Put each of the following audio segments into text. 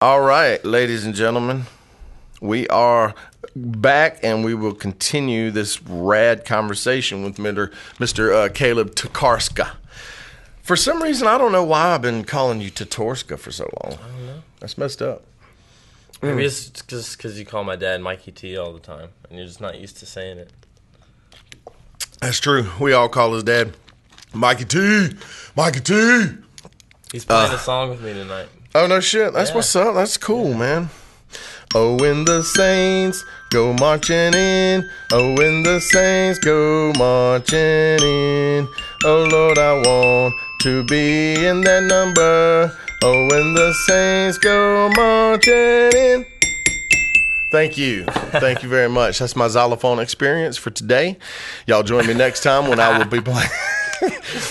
All right, ladies and gentlemen, we are back and we will continue this rad conversation with Mr. Caleb Tokarska. For some reason, I don't know why I've been calling you Tokarska for so long. I don't know. That's messed up. Maybe it's just because you call my dad Mikey T all the time, and you're just not used to saying it. That's true. We all call his dad Mikey T. Mikey T. He's playing a song with me tonight. Oh, no shit. That's what's up. That's cool, man. Oh, when the Saints go marching in. Oh, when the Saints go marching in. Oh, Lord, I want to be in that number. Oh, when the Saints go marching in. Thank you. Thank you very much. That's my xylophone experience for today. Y'all join me next time when I will be playing.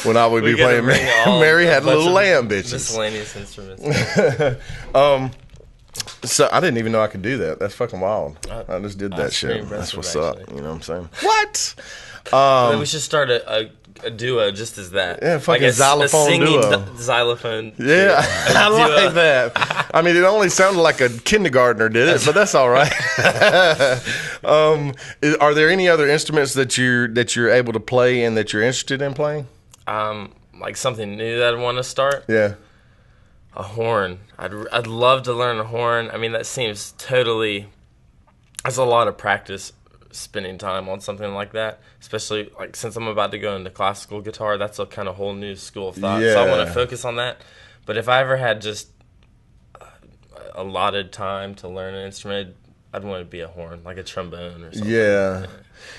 When I would be playing Mary Had a Little Lamb, bitches. Miscellaneous instruments. So I didn't even know I could do that. That's fucking wild. I just did that shit. That's what's up. You know what I'm saying? What? We should start a duo just as that. Yeah, fucking like xylophone a singing duo. Xylophone. Yeah, duo. I like that. I mean, it only sounded like a kindergartner did it, but that's all right. Are there any other instruments that you're able to play and that you're interested in playing? Like something new that I want to start. Yeah. A horn. I'd love to learn a horn. I mean, that seems totally. That's a lot of practice, spending time on something like that. Especially like since I'm about to go into classical guitar, that's a kind of whole new school of thought. Yeah. So I want to focus on that. But if I ever had just allotted time to learn an instrument, I'd want it to be a horn, like a trombone or something.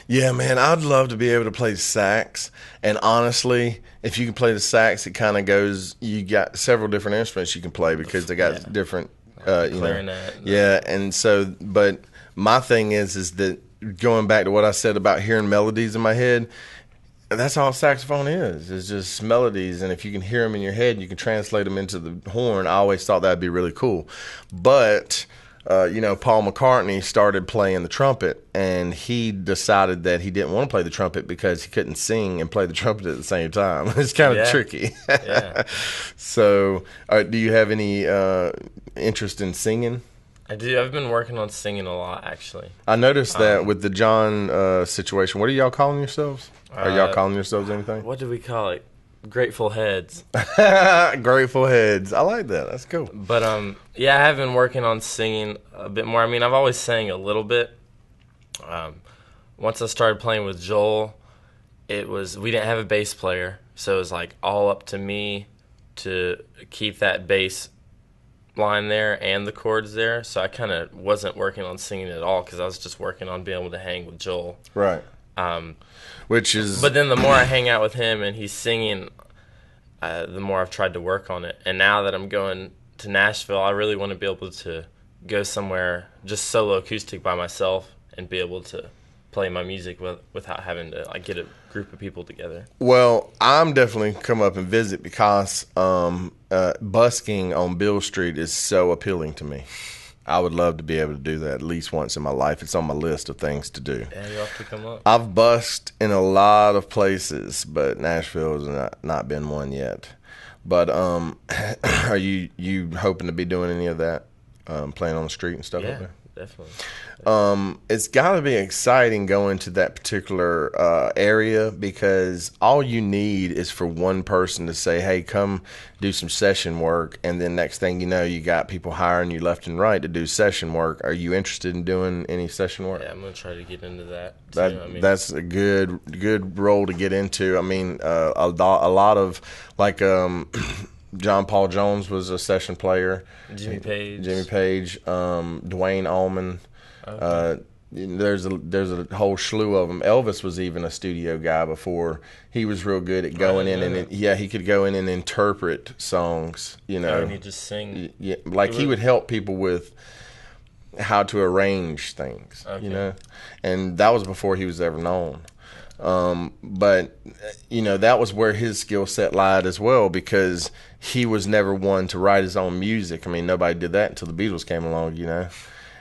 Yeah, man, I'd love to be able to play sax. And honestly, if you can play the sax, it kind of goes. You got several different instruments you can play because they got different, clarinet. And so, but my thing is that going back to what I said about hearing melodies in my head. That's all saxophone is. It's just melodies, and if you can hear them in your head, you can translate them into the horn. I always thought that'd be really cool. But Paul McCartney started playing the trumpet, and he decided that he didn't want to play the trumpet because he couldn't sing and play the trumpet at the same time. It's kind of tricky. Yeah. So, do you have any interest in singing? I do. I've been working on singing a lot, actually. I noticed that with the John situation. What are y'all calling yourselves? Are y'all calling yourselves anything? What do we call it? Grateful Heads. Grateful Heads. I like that. That's cool. But I have been working on singing a bit more. I mean, I've always sang a little bit. Once I started playing with Joel, we didn't have a bass player, so it was like all up to me to keep that bass line there and the chords there. So I kind of wasn't working on singing at all because I was just working on being able to hang with Joel. Right. But then the more I hang out with him and he's singing, the more I've tried to work on it. And now that I'm going to Nashville, I really want to be able to go somewhere just solo acoustic by myself and be able to play my music without having to like get a group of people together. Well, I'm definitely come up and visit because busking on Bill Street is so appealing to me. I would love to be able to do that at least once in my life. It's on my list of things to do. Yeah, you'll have to come up. I've busked in a lot of places, but Nashville has not been one yet. But are you hoping to be doing any of that, playing on the street and stuff like that? Definitely. It's got to be exciting going to that particular area because all you need is for one person to say, hey, come do some session work. And then next thing you know, you got people hiring you left and right to do session work. Are you interested in doing any session work? Yeah, I'm going to try to get into that too. That's a good role to get into. I mean, a lot of like John Paul Jones was a session player. Jimmy Page, Dwayne Allman. Okay. There's a whole slew of them. Elvis was even a studio guy before. He was real good at going in and he could go in and interpret songs. And he just sing. Yeah, like he would help people with how to arrange things. Okay. And that was before he was ever known. But that was where his skill set lied as well because he was never one to write his own music. I mean, nobody did that until the Beatles came along,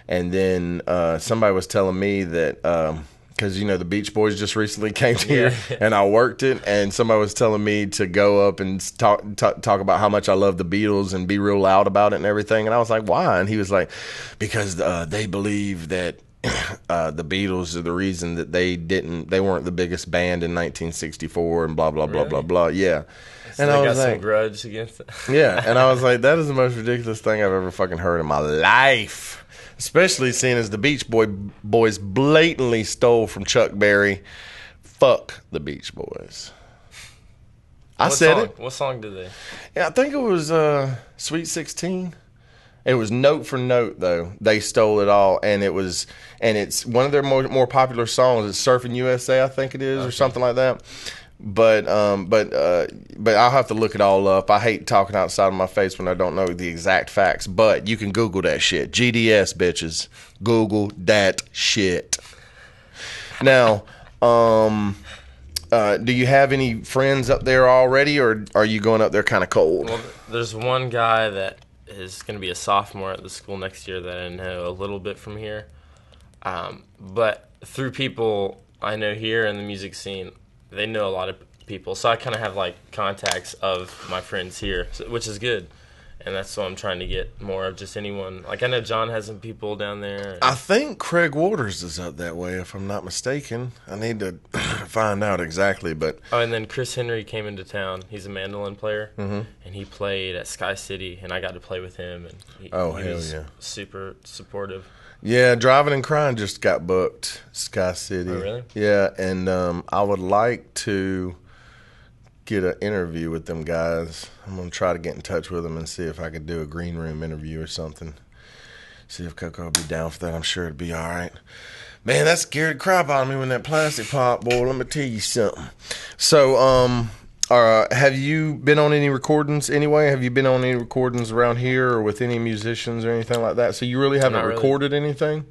And then somebody was telling me that because the Beach Boys just recently came here, and I worked it, and somebody was telling me to go up and talk about how much I love the Beatles and be real loud about it and everything, and I was like, why? And he was like, because they believe that the Beatles are the reason that they weren't the biggest band in 1964 and blah blah blah blah blah. Yeah. So and I was like, some grudge against it. Yeah, and I was like, that is the most ridiculous thing I've ever fucking heard in my life. Especially seeing as the Beach Boys blatantly stole from Chuck Berry. Fuck the Beach Boys. I said it. What song did they? Yeah, I think it was Sweet 16. It was note for note though. They stole it all, and it's one of their more popular songs. It's Surfing USA, I think it is, or something like that. But I'll have to look it all up. I hate talking outside of my face when I don't know the exact facts. But you can Google that shit. GDS, bitches. Google that shit. Now, do you have any friends up there already, or are you going up there kind of cold? Well, there's one guy that is going to be a sophomore at the school next year that I know a little bit from here. But through people I know here in the music scene, they know a lot of people. So I kind of have, like, contacts of my friends here, which is good. And that's what I'm trying to get more of, just anyone. Like, I know John has some people down there. I think Craig Waters is up that way, if I'm not mistaken. I need to find out exactly, but... Oh, and then Chris Henry came into town. He's a mandolin player, and he played at Sky City, and I got to play with him, and he was super supportive. Yeah, Driving and Crying just got booked, Sky City. Oh, really? Yeah, and I would like to get an interview with them guys. I'm going to try to get in touch with them and see if I could do a green room interview or something. See if Coco will be down for that. I'm sure it'd be all right. Man, that scared the crap out of me when that plastic popped, boy. Let me tell you something. So, have you been on any recordings anyway? Have you been on any recordings around here or with any musicians or anything like that? So you really haven't recorded anything?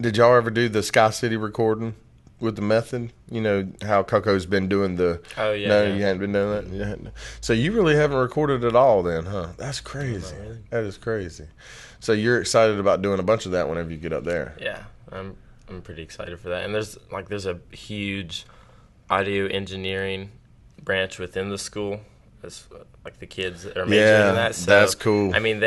Did y'all ever do the Sky City recording with the method? You know how Coco's been doing the... Oh, yeah. No, you hadn't been doing that? So you really haven't recorded at all then, huh? That's crazy. Really. That is crazy. So you're excited about doing a bunch of that whenever you get up there? Yeah, I'm pretty excited for that. And there's a huge audio engineering branch within the school. That's like the kids that are majoring in that. So, that's cool. I mean,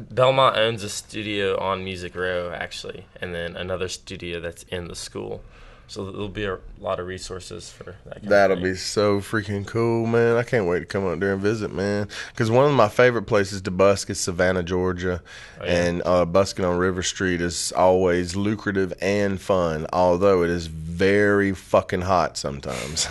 Belmont owns a studio on Music Row, actually, and then another studio that's in the school. So there'll be a lot of resources for that. That'll be so freaking cool, man. I can't wait to come up there and visit, man. Because one of my favorite places to busk is Savannah, Georgia. Oh, yeah. And busking on River Street is always lucrative and fun, although it is very fucking hot sometimes.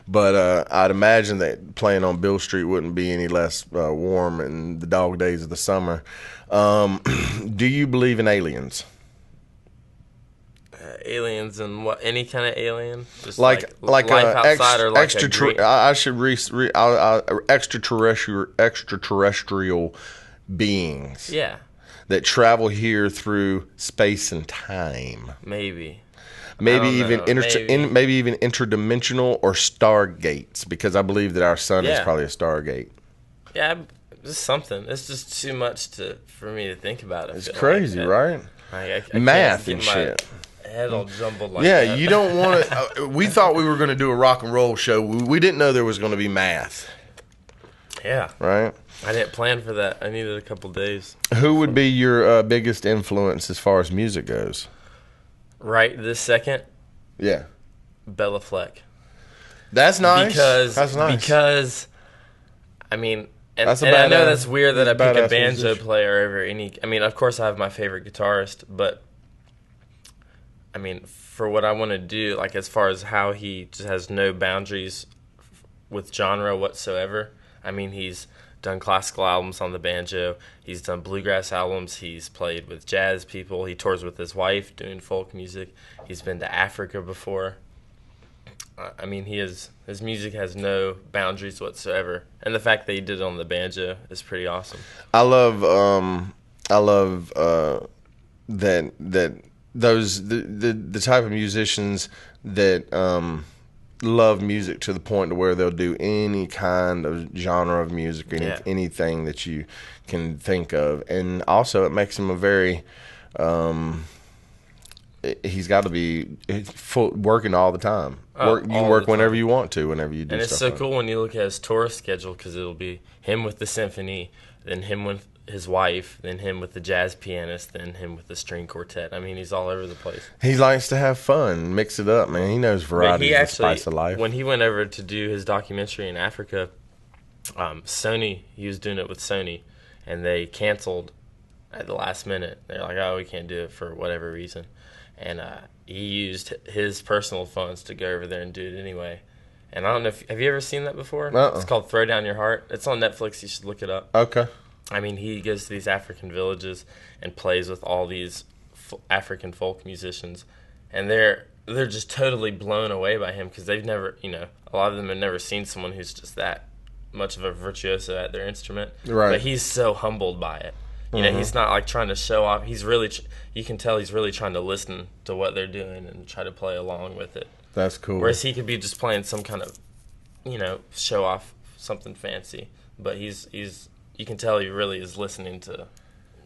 But I'd imagine that playing on Bill Street wouldn't be any less warm in the dog days of the summer. Do you believe in aliens? Aliens and what? Any kind of alien? Just like life outside or like extraterrestrial beings. Yeah. That travel here through space and time. Maybe even interdimensional or stargates, because I believe that our sun is probably a stargate. Yeah, just something. It's just too much for me to think about. It's crazy, right? I math and shit. Head all jumbled like that. You don't want to. We thought we were going to do a rock and roll show. We didn't know there was going to be math. Yeah. Right? I didn't plan for that. I needed a couple days. Who would be your biggest influence as far as music goes? Right this second? Yeah. Bella Fleck. That's nice. Because, I mean, and I know that's weird that I pick a banjo musician. Player over any. I mean, of course, I have my favorite guitarist, but I mean, for what I want to do, like as far as how he just has no boundaries with genre whatsoever. I mean, he's done classical albums on the banjo. He's done bluegrass albums. He's played with jazz people. He tours with his wife doing folk music. He's been to Africa before. I mean, his music has no boundaries whatsoever, and the fact that he did it on the banjo is pretty awesome. I love that those the type of musicians that love music to the point to where they'll do any kind of genre of music, anything that you can think of. And also it makes him a very, he's got to be working all the time. You can work whenever you want to, whenever you do stuff. And it's so cool when you look at his tour schedule, because it'll be him with the symphony, then him with his wife, then him with the jazz pianist, then him with the string quartet. I mean, he's all over the place. He likes to have fun, mix it up, man. He knows variety is the spice of life. When he went over to do his documentary in Africa, Sony, he was doing it with Sony, and they canceled at the last minute. They're like, oh, we can't do it for whatever reason. And he used his personal funds to go over there and do it anyway. And I don't know have you ever seen that before? It's called Throw Down Your Heart. It's on Netflix. You should look it up. Okay. I mean, he goes to these African villages and plays with all these African folk musicians, and they're just totally blown away by him, because they've never, a lot of them have never seen someone who's just that much of a virtuoso at their instrument. Right. But he's so humbled by it. He's not like trying to show off. He's really, you can tell he's really trying to listen to what they're doing and try to play along with it. That's cool. Whereas he could be just playing some kind of, show off something fancy, but you can tell he really is listening to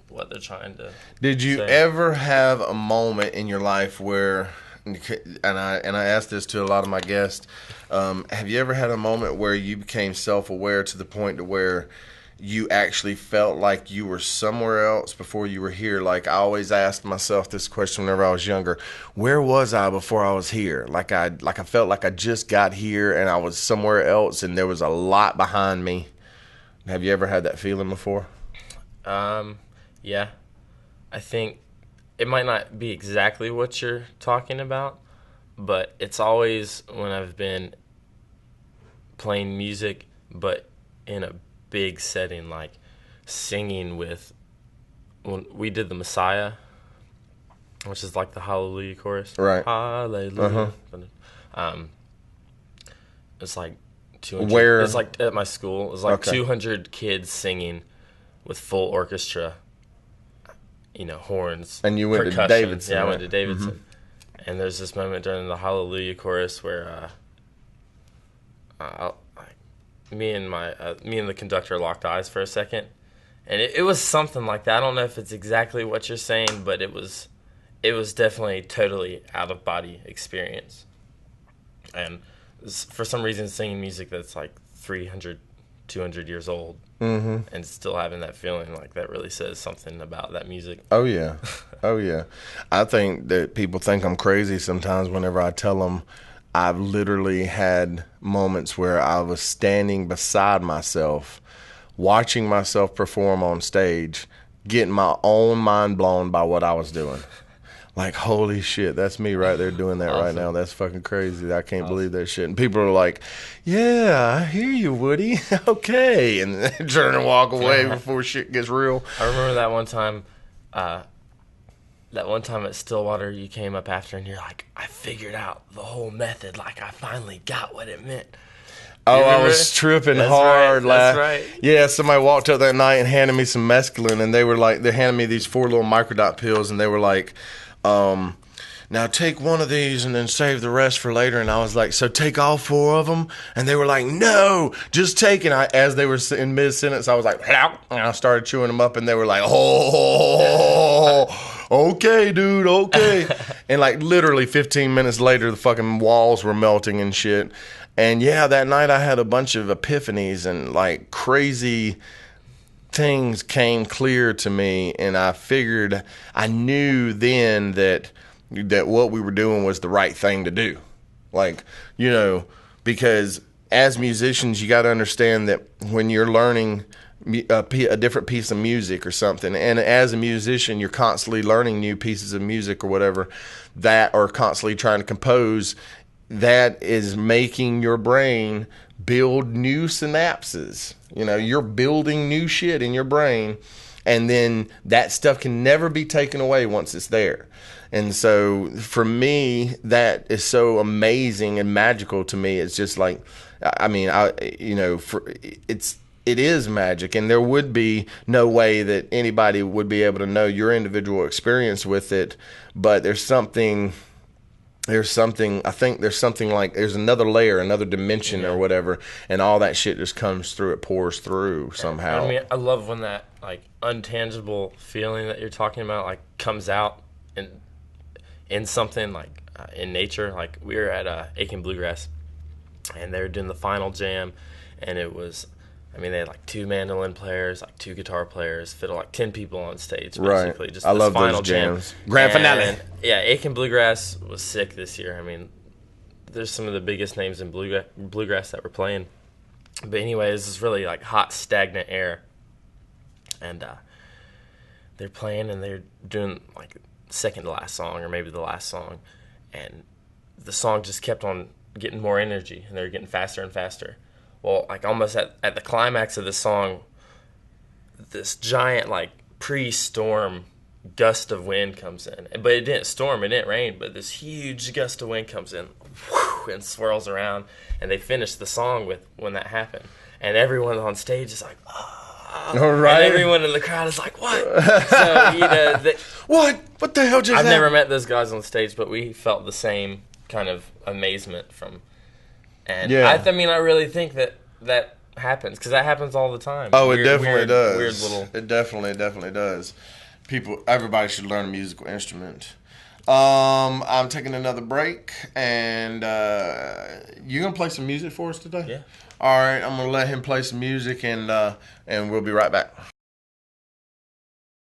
what they're trying to Did you say. ever have a moment in your life where, and I asked this to a lot of my guests, have you ever had a moment where you became self-aware to the point to where you actually felt like you were somewhere else before you were here? Like, I always asked myself this question whenever I was younger: where was I before I was here? Like I felt like I just got here and I was somewhere else, and there was a lot behind me. Have you ever had that feeling before? Yeah. I think it might not be exactly what you're talking about, but it's always when I've been playing music, but in a big setting, like singing with, when we did the Messiah, which is like the Hallelujah chorus. Right. Hallelujah. It's like 200. It's like at my school. It was like 200 kids singing with full orchestra, horns. And you went percussion. to Davidson. Yeah, right? I went to Davidson. Mm-hmm. And there's this moment during the Hallelujah chorus where me and the conductor locked eyes for a second, and it was something like that. I don't know if it's exactly what you're saying, but it was definitely totally out of body experience. And for some reason, singing music that's like 300, 200 years old, and still having that feeling, like, that really says something about that music. Oh yeah, oh yeah. I think that people think I'm crazy sometimes whenever I tell them I've literally had moments where I was standing beside myself, watching myself perform on stage, getting my own mind blown by what I was doing. Like, holy shit, that's me right there doing that right now. That's fucking crazy. I can't believe that shit. And people are like, yeah, I hear you, Woody. Okay. And they turn and walk away before shit gets real. I remember that one time at Stillwater, you came up after and you're like, I figured out the whole method. Like, I finally got what it meant. Oh, I was tripping hard. That's right. Yeah, somebody walked up that night and handed me some mescaline, and they handed me these 4 little microdot pills, and they were like, now take one of these and then save the rest for later. And I was like, so take all 4 of them? And they were like, no, just take it. As they were in mid-sentence, I was like, and I started chewing them up, and they were like, oh, okay, dude, okay. And like literally 15 minutes later, the fucking walls were melting and shit. And yeah, that night I had a bunch of epiphanies, and like crazy things came clear to me, and I knew then that what we were doing was the right thing to do. Like, because as musicians, you got to understand that when you're learning a different piece of music or something, and as a musician, you're constantly learning new pieces of music or whatever, or constantly trying to compose, that is making your brain build new synapses. You're building new shit in your brain, and then that stuff can never be taken away once it's there. And so for me, that is so amazing and magical to me. It's just like, it is magic, and there would be no way that anybody would be able to know your individual experience with it. But there's something there's something, I think there's something like, there's another layer, another dimension or whatever, and all that shit just comes through, it pours through somehow. I mean, I love when that, like, untangible feeling that you're talking about, like, comes out in something, like, in nature. Like, we were at Aiken Bluegrass, and they were doing the final jam, and it was, I mean, they had, like, 2 mandolin players, like, 2 guitar players, fiddle, like, 10 people on stage, basically. Right. Just I this love final those jam. jams. Grand finale. And, yeah, Aiken Bluegrass was sick this year. I mean, there's some of the biggest names in bluegrass that were playing. But anyway, this is really, like, hot, stagnant air. And they're playing, and they're doing, like, second to last song, or maybe the last song. And the song just kept on getting more energy, and they were getting faster and faster. Well, like, almost at the climax of the song, this giant, like, pre-storm gust of wind comes in. But it didn't storm, it didn't rain, but this huge gust of wind comes in, whoosh, and swirls around, and they finished the song with when that happened. And everyone on stage is like, oh. All right. And everyone in the crowd is like, what? So, you know, What the hell just I've happened? never met those guys on stage, but we felt the same kind of amazement from. And Yeah. I mean, I really think that happens, because that happens all the time. Oh, it definitely does. Weird little. It definitely does. Everybody should learn a musical instrument. I'm taking another break, and you gonna play some music for us today? Yeah. All right, I'm gonna let him play some music, and we'll be right back.